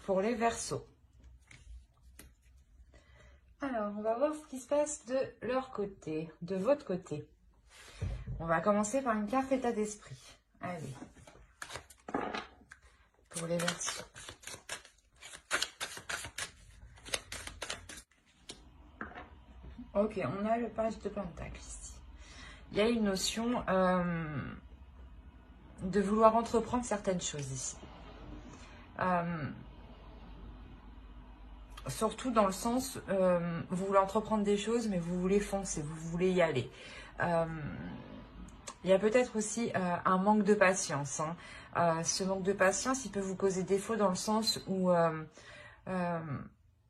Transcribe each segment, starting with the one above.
pour les Verseaux. Alors, on va voir ce qui se passe de leur côté, de votre côté. On va commencer par une carte état d'esprit. Allez. Pour les Verseaux. Ok, on a le page de Pentacle ici. Il y a une notion de vouloir entreprendre certaines choses ici. Surtout dans le sens, vous voulez entreprendre des choses, mais vous voulez foncer, vous voulez y aller. Il y a peut-être aussi un manque de patience. Ce manque de patience, il peut vous causer défaut dans le sens où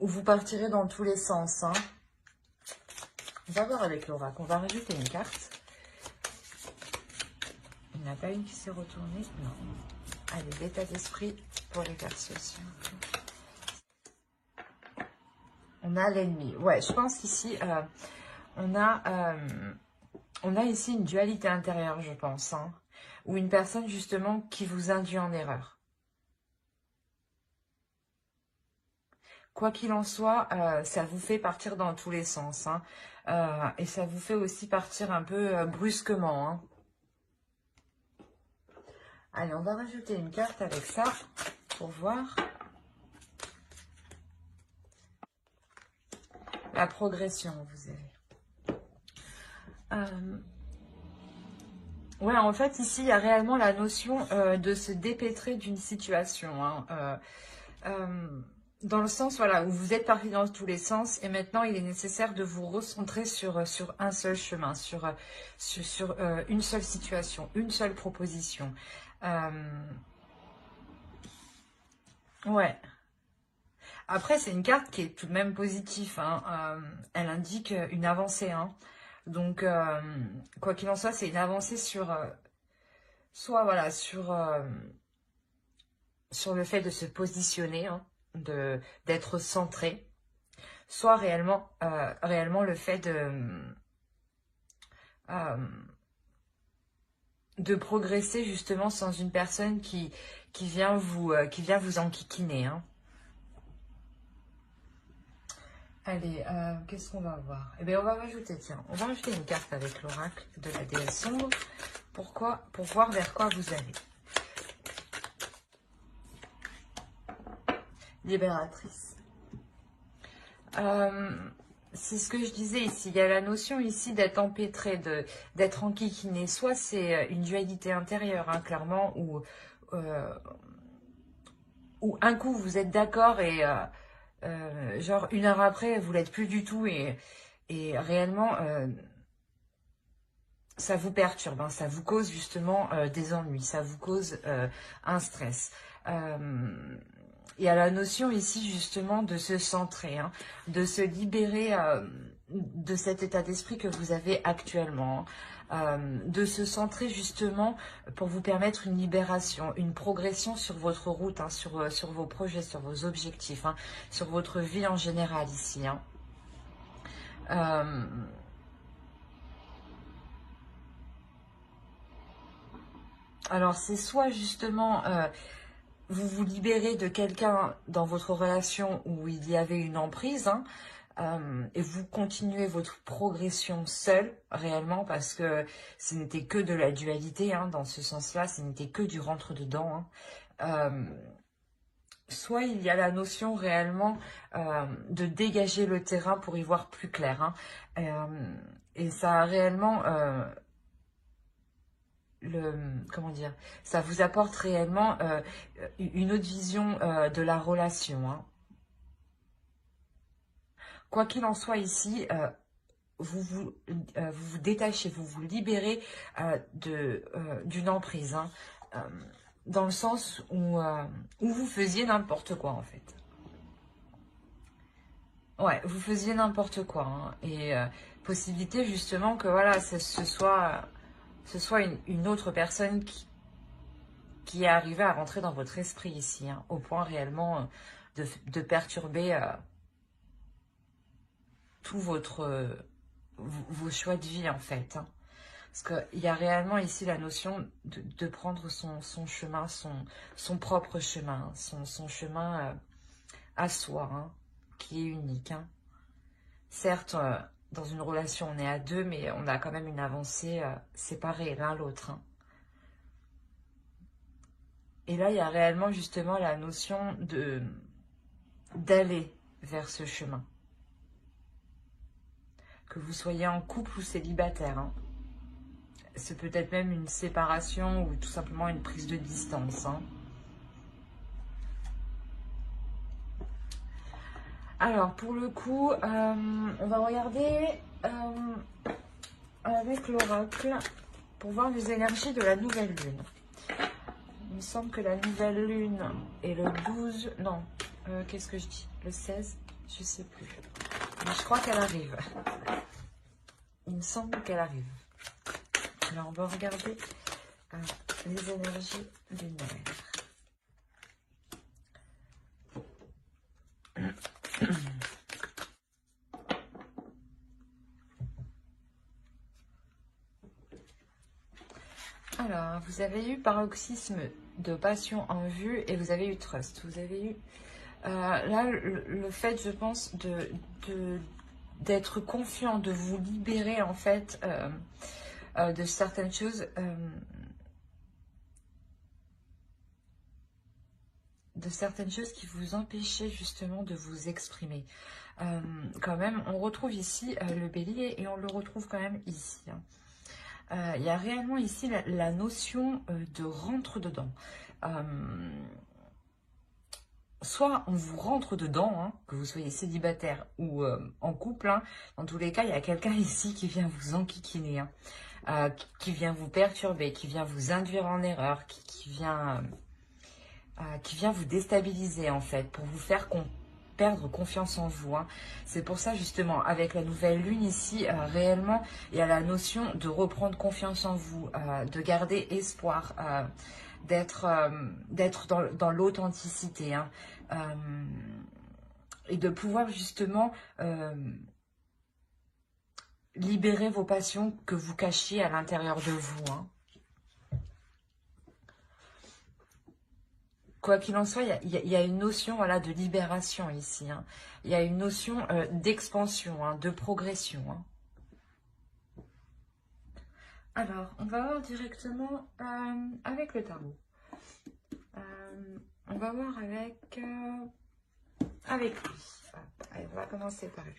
vous partirez dans tous les sens. On va voir avec l'oracle. On va rajouter une carte. Il n'y en a pas une qui s'est retournée. Non. Allez, l'état d'esprit pour les Verseaux. On a l'ennemi. Ouais, je pense qu'ici, on a ici une dualité intérieure, je pense. Ou une personne, justement, qui vous induit en erreur. Quoi qu'il en soit, ça vous fait partir dans tous les sens. Et ça vous fait aussi partir un peu brusquement. Allez, on va rajouter une carte avec ça pour voir la progression, vous avez. Ouais, en fait, ici, il y a réellement la notion de se dépêtrer d'une situation. Dans le sens, voilà, où vous êtes parti dans tous les sens et maintenant, il est nécessaire de vous recentrer sur un seul chemin, sur une seule situation, une seule proposition. Ouais. Après, c'est une carte qui est tout de même positive. Elle indique une avancée. Donc, quoi qu'il en soit, c'est une avancée sur... soit, voilà, sur le fait de se positionner, d'être centré. Soit réellement le fait de progresser justement sans une personne qui vient vous enquiquiner. Allez, qu'est-ce qu'on va voir? Eh bien, on va rajouter, tiens, on va rajouter une carte avec l'oracle de la déesse sombre. Pourquoi? Pour voir vers quoi vous allez. Libératrice. C'est ce que je disais ici. Il y a la notion ici d'être empêtré, d'être enquiquiné. Soit c'est une dualité intérieure, clairement, où un coup vous êtes d'accord et genre une heure après vous l'êtes plus du tout et réellement ça vous perturbe, ça vous cause justement des ennuis, ça vous cause un stress. Il y a la notion ici justement de se centrer, de se libérer de cet état d'esprit que vous avez actuellement, de se centrer justement pour vous permettre une libération, une progression sur votre route, sur vos projets, sur vos objectifs, sur votre vie en général ici. Alors c'est soit justement... vous vous libérez de quelqu'un dans votre relation où il y avait une emprise et vous continuez votre progression seul réellement parce que ce n'était que de la dualité dans ce sens-là, ce n'était que du rentre-dedans. Soit il y a la notion réellement de dégager le terrain pour y voir plus clair. Et ça a réellement... comment dire, ça vous apporte réellement une autre vision de la relation. Quoi qu'il en soit ici, vous vous détachez, vous vous libérez d'une emprise, dans le sens où vous faisiez n'importe quoi en fait. Ouais, vous faisiez n'importe quoi. Et possibilité justement que voilà, ce soit une autre personne qui est arrivée à rentrer dans votre esprit ici, au point réellement de perturber tous vos choix de vie en fait. Parce qu'il y a réellement ici la notion de prendre son chemin, son propre chemin, son chemin à soi, hein, qui est unique. Hein. Certes, dans une relation, on est à deux, mais on a quand même une avancée séparée l'un l'autre. Hein. Et là, il y a réellement justement la notion d'aller vers ce chemin. Que vous soyez en couple ou célibataire. Hein. C'est peut-être même une séparation ou tout simplement une prise de distance. Hein. Alors, pour le coup, on va regarder avec l'oracle pour voir les énergies de la nouvelle lune. Il me semble que la nouvelle lune est le 12... Non, qu'est-ce que je dis? Le 16? Je sais plus. Mais je crois qu'elle arrive. Il me semble qu'elle arrive. Alors, on va regarder les énergies lunaires. Alors, vous avez eu paroxysme de passion en vue et vous avez eu trust. Vous avez eu là le fait, je pense, d'être confiant, de vous libérer en fait de certaines choses, qui vous empêchaient justement de vous exprimer. Quand même, on retrouve ici le bélier et on le retrouve quand même ici. Hein. Il y a réellement ici la notion de rentre dedans. Soit on vous rentre dedans, hein, que vous soyez célibataire ou en couple. Hein, dans tous les cas, il y a quelqu'un ici qui vient vous enquiquiner, hein, qui vient vous perturber, qui vient vous induire en erreur, qui vient vous déstabiliser en fait, pour vous faire perdre confiance en vous. Hein. C'est pour ça justement, avec la nouvelle lune ici, réellement, il y a la notion de reprendre confiance en vous, de garder espoir, d'être dans l'authenticité, hein, et de pouvoir justement libérer vos passions que vous cachiez à l'intérieur de vous. Hein. Quoi qu'il en soit, il y a une notion, voilà, de libération ici. Hein. Il y a une notion d'expansion, hein, de progression. Hein. Alors, on va voir directement avec le tarot. On va voir avec lui. Allez, on va commencer par lui.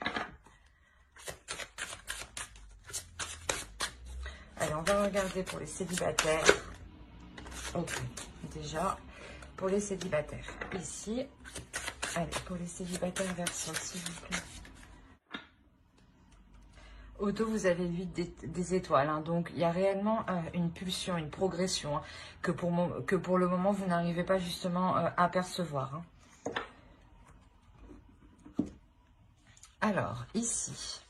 Allez, on va regarder pour les célibataires. Ok, déjà... Pour les célibataires, ici. Allez, pour les célibataires, version, s'il vous plaît. Au dos, vous avez l'huile des étoiles. Hein, donc, il y a réellement une pulsion, une progression, hein, que pour le moment, vous n'arrivez pas justement à percevoir. Hein. Alors, ici.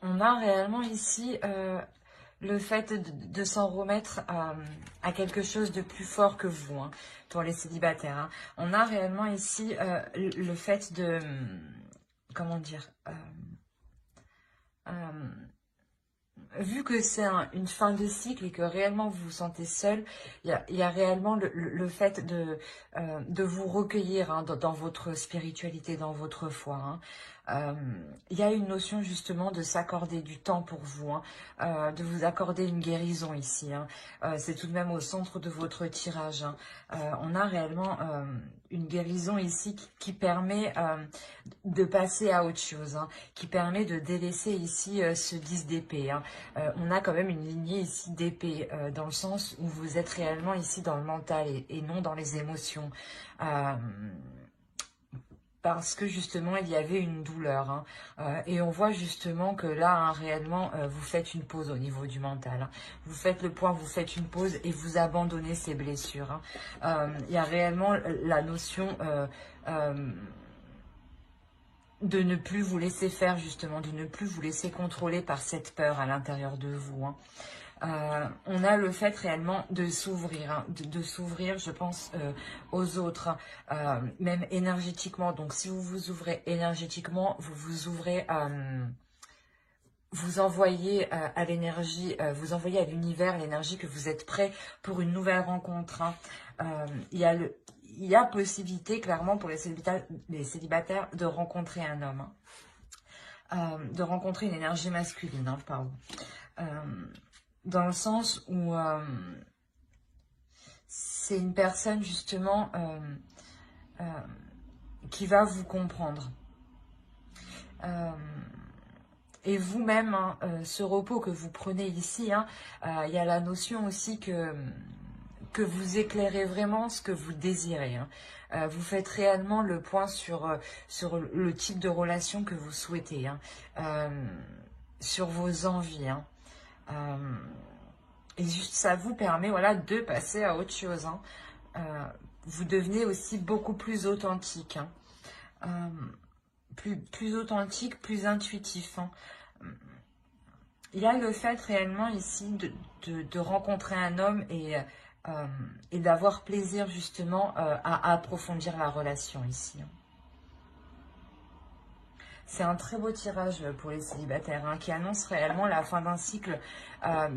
On a réellement ici... le fait de s'en remettre à quelque chose de plus fort que vous, hein, pour les célibataires. Hein. On a réellement ici le fait de... Comment dire vu que c'est une fin de cycle et que réellement vous vous sentez seul, il y a réellement le fait de vous recueillir, hein, dans votre spiritualité, dans votre foi. Hein. Il y a une notion justement de s'accorder du temps pour vous, hein, de vous accorder une guérison ici. Hein. C'est tout de même au centre de votre tirage. Hein. On a réellement une guérison ici qui permet de passer à autre chose, hein, qui permet de délaisser ici ce 10 d'épée. Hein. On a quand même une lignée ici d'épée, dans le sens où vous êtes réellement ici dans le mental et non dans les émotions. Parce que justement, il y avait une douleur. Hein. Et on voit justement que là, hein, réellement, vous faites une pause au niveau du mental. Hein. Vous faites le point, vous faites une pause et vous abandonnez ces blessures. Hein. Il y a réellement la notion de ne plus vous laisser faire, justement, de ne plus vous laisser contrôler par cette peur à l'intérieur de vous. Hein. On a le fait réellement de s'ouvrir, hein, de s'ouvrir, je pense, aux autres, même énergétiquement. Donc, si vous vous ouvrez énergétiquement, vous vous ouvrez vous envoyez à l'énergie, vous envoyez à l'univers l'énergie que vous êtes prêt pour une nouvelle rencontre. Hein. Il y a possibilité, clairement, pour les célibataires de rencontrer un homme. Hein. De rencontrer une énergie masculine, hein, pardon. Dans le sens où c'est une personne, justement, qui va vous comprendre. Et vous-même, hein, ce repos que vous prenez ici, hein, il y a la notion aussi que vous éclairez vraiment ce que vous désirez. Hein. Vous faites réellement le point sur le type de relation que vous souhaitez, hein, sur vos envies. Hein. Et juste ça vous permet, voilà, de passer à autre chose. Hein. Vous devenez aussi beaucoup plus authentique. Hein. Plus authentique, plus intuitif. Hein. Il y a le fait réellement ici de rencontrer un homme et d'avoir plaisir justement à approfondir la relation ici. Hein. C'est un très beau tirage pour les célibataires, hein, qui annonce réellement la fin d'un cycle,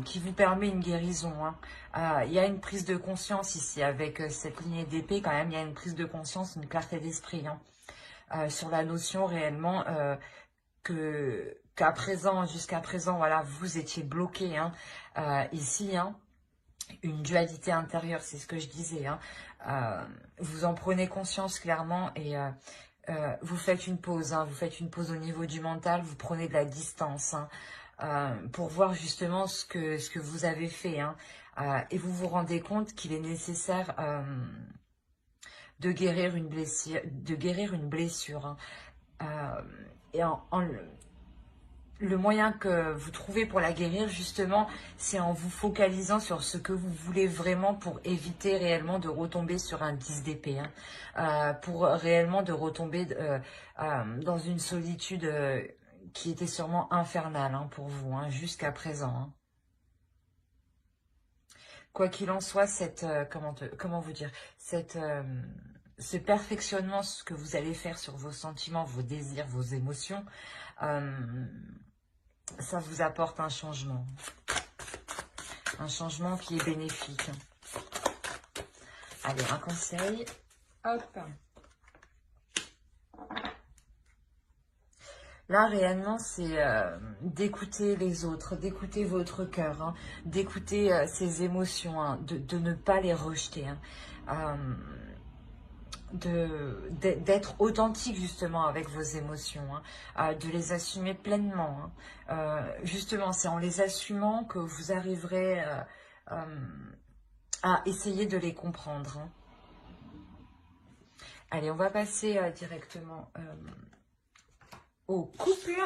qui vous permet une guérison. Hein. Il y a une prise de conscience ici, avec cette lignée d'épée quand même, il y a une prise de conscience, une clarté d'esprit, hein, sur la notion réellement qu'à présent, jusqu'à présent, voilà, vous étiez bloqué, hein, ici, hein, une dualité intérieure, c'est ce que je disais, hein, vous en prenez conscience clairement et vous faites une pause, hein, vous faites une pause au niveau du mental, vous prenez de la distance, hein, pour voir justement ce que vous avez fait, hein, et vous vous rendez compte qu'il est nécessaire de guérir une blessure, hein. Et le moyen que vous trouvez pour la guérir, justement, c'est en vous focalisant sur ce que vous voulez vraiment pour éviter réellement de retomber sur un 10 d'épée. Hein, pour réellement de retomber dans une solitude qui était sûrement infernale, hein, pour vous, hein, jusqu'à présent. Hein. Quoi qu'il en soit, comment vous dire, ce perfectionnement, ce que vous allez faire sur vos sentiments, vos désirs, vos émotions, ça vous apporte un changement qui est bénéfique. Allez, un conseil. Hop. Là, réellement, c'est d'écouter les autres, d'écouter votre cœur, hein, d'écouter ses émotions, hein, de ne pas les rejeter. Hein, d'être authentique justement avec vos émotions, hein, de les assumer pleinement. Hein. Justement, c'est en les assumant que vous arriverez à essayer de les comprendre. Hein. Allez, on va passer directement au couple.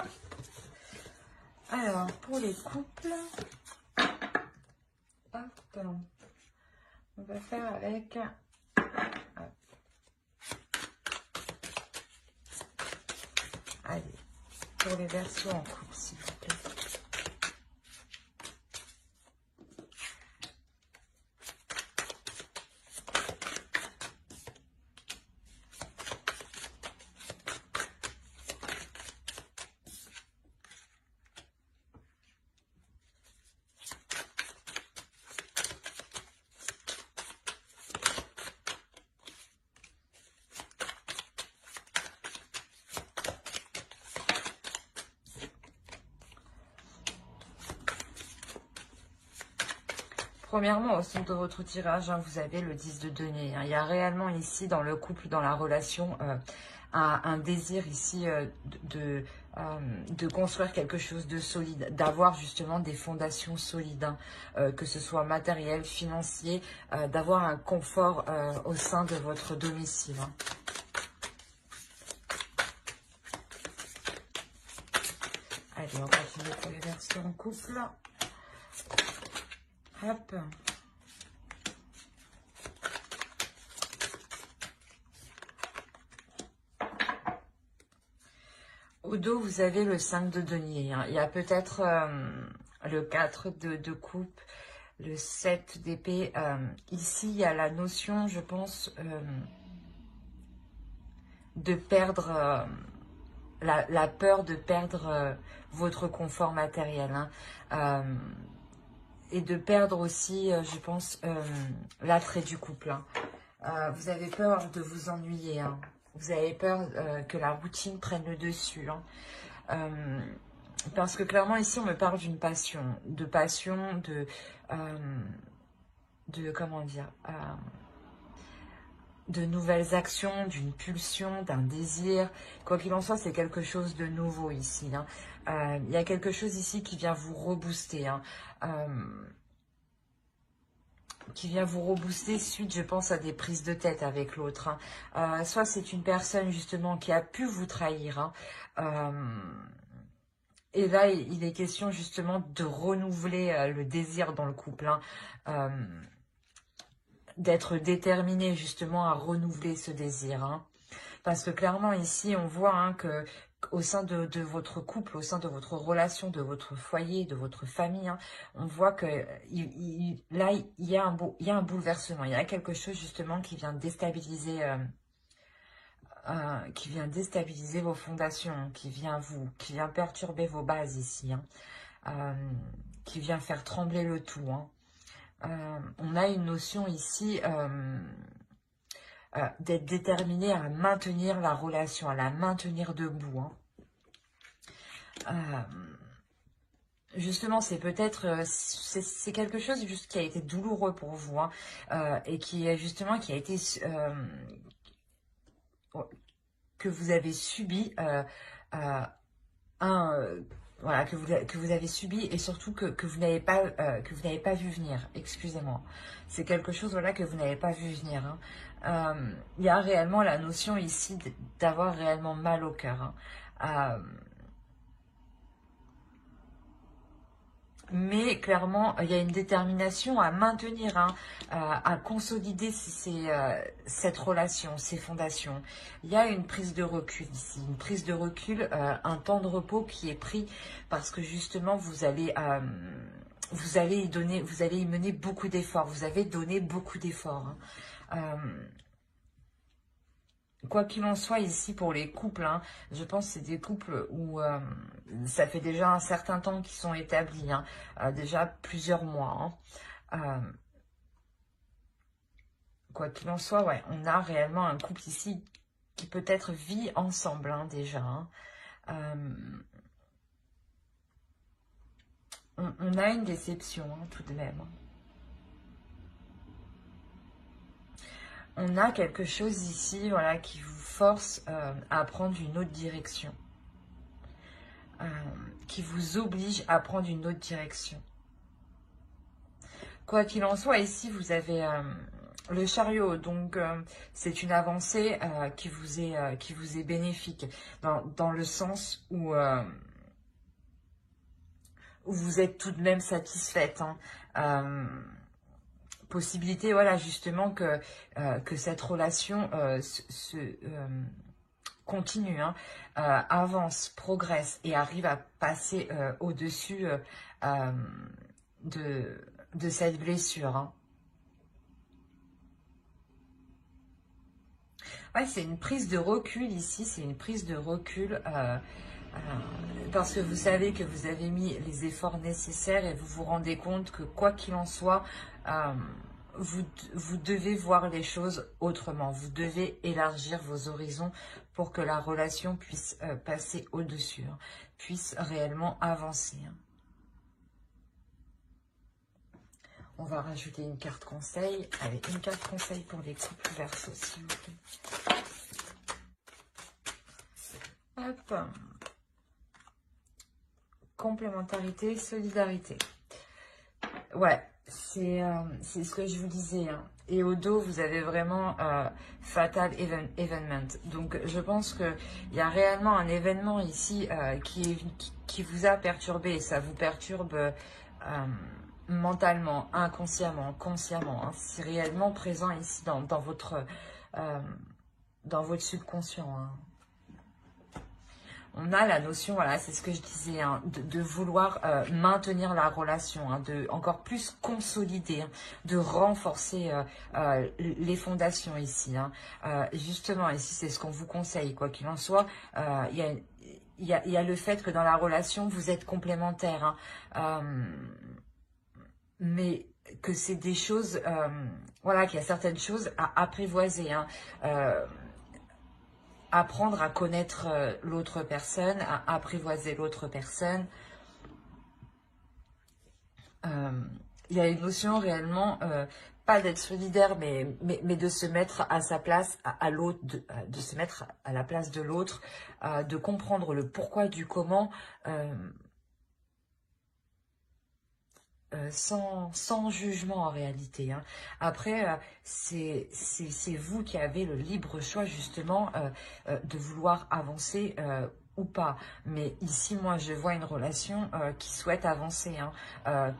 Alors, pour les couples, hop, on va faire avec... Allez, pour les versos en couple, s'il vous plaît. Premièrement, au centre de votre tirage, hein, vous avez le 10 de denier. Hein. Il y a réellement ici, dans le couple, dans la relation, un désir ici de construire quelque chose de solide, d'avoir justement des fondations solides, hein, que ce soit matériel, financier, d'avoir un confort au sein de votre domicile. Hein. Allez, on continue pour les versions en couple. Hop. Au dos, vous avez le 5 de denier. Hein. Il y a peut-être le 4 de coupe, le 7 d'épée. Ici, il y a la notion, je pense, de perdre la peur de perdre votre confort matériel, hein, et de perdre aussi, je pense, l'attrait du couple, hein. Vous avez peur de vous ennuyer, hein. Vous avez peur que la routine prenne le dessus, hein. Parce que clairement ici on me parle d'une passion, comment dire, de nouvelles actions, d'une pulsion, d'un désir. Quoi qu'il en soit, c'est quelque chose de nouveau ici, hein. Il y a quelque chose ici qui vient vous rebooster, hein. Qui vient vous rebooster suite, je pense, à des prises de tête avec l'autre, hein. Soit c'est une personne justement qui a pu vous trahir, hein. Et là, il est question justement de renouveler le désir dans le couple, hein. D'être déterminé justement à renouveler ce désir, hein. Parce que clairement ici, on voit, hein, que au sein de votre couple, au sein de votre relation, de votre foyer, de votre famille, hein, on voit que là, il y a un bouleversement, il y a quelque chose justement qui vient déstabiliser, vos fondations, qui vient perturber vos bases ici, hein, qui vient faire trembler le tout, hein. On a une notion ici d'être déterminé à maintenir la relation, à la maintenir debout, hein. Justement, c'est peut-être, c'est quelque chose juste qui a été douloureux pour vous, hein, et qui a été, que vous avez subi, voilà, que vous avez subi, et surtout que vous n'avez pas vu venir. Excusez-moi, c'est quelque chose, voilà, que vous n'avez pas vu venir, hein. Il y a réellement la notion ici d'avoir réellement mal au cœur, hein. Mais clairement, il y a une détermination à maintenir, hein, à consolider cette relation, ces fondations. Il y a une prise de recul ici, une prise de recul, un temps de repos qui est pris parce que justement, vous allez y mener beaucoup d'efforts. Vous avez donné beaucoup d'efforts, hein. Quoi qu'il en soit ici pour les couples, hein, je pense que c'est des couples où ça fait déjà un certain temps qu'ils sont établis, hein, déjà plusieurs mois, hein. Quoi qu'il en soit, ouais, on a réellement un couple ici qui peut-être vit ensemble, hein, déjà, hein. On a une déception, hein, tout de même, hein. On a quelque chose ici, voilà, qui vous force à prendre une autre direction. Qui vous oblige à prendre une autre direction. Quoi qu'il en soit, ici, vous avez le chariot. Donc, c'est une avancée qui vous est bénéfique. Dans le sens où vous êtes tout de même satisfaite, hein. Possibilité, voilà, justement, que cette relation continue, hein, avance, progresse et arrive à passer au-dessus de cette blessure, hein. Ouais, c'est une prise de recul ici, c'est une prise de recul parce que vous savez que vous avez mis les efforts nécessaires et vous vous rendez compte que quoi qu'il en soit, vous devez voir les choses autrement. Vous devez élargir vos horizons pour que la relation puisse passer au-dessus, hein, puisse réellement avancer, hein. On va rajouter une carte conseil. Allez, une carte conseil pour les couples Verseau, s'il vous plaît. Hop. Complémentarité, solidarité. Ouais, c'est ce que je vous disais, hein. Et au dos, vous avez vraiment Fatal Evenement. Donc, je pense qu'il y a réellement un événement ici qui vous a perturbé. Et ça vous perturbe mentalement, inconsciemment, consciemment, hein. C'est réellement présent ici dans votre subconscient, hein. on a la notion, voilà, c'est ce que je disais, hein, de vouloir maintenir la relation, hein, de encore plus consolider, hein, de renforcer les fondations ici. Hein. Justement, ici, c'est ce qu'on vous conseille, quoi qu'il en soit. Il y a le fait que dans la relation, vous êtes complémentaires, hein, mais que c'est des choses, voilà, qu'il y a certaines choses à apprivoiser, hein, apprendre à connaître l'autre personne, à apprivoiser l'autre personne. Il y a une notion réellement, pas d'être solidaire, mais de se mettre à sa place, à l'autre, de se mettre à la place de l'autre, de comprendre le pourquoi du comment, sans jugement en réalité. Hein. Après, c'est vous qui avez le libre choix justement de vouloir avancer ou pas. Mais ici, moi, je vois une relation qui souhaite avancer, hein,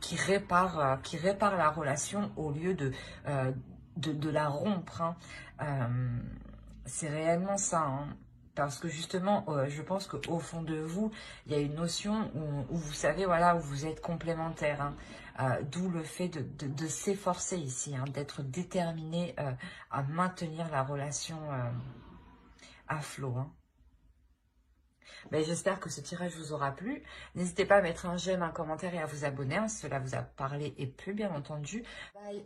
qui répare la relation au lieu de la rompre. Hein. C'est réellement ça. Hein. Parce que justement, je pense qu'au fond de vous, il y a une notion où vous savez, voilà, où vous êtes complémentaires. Hein. D'où le fait de s'efforcer ici, hein, d'être déterminé à maintenir la relation à flot. Hein. Ben, j'espère que ce tirage vous aura plu. N'hésitez pas à mettre un j'aime, un commentaire et à vous abonner, hein, si cela vous a parlé et plu, bien entendu. Bye.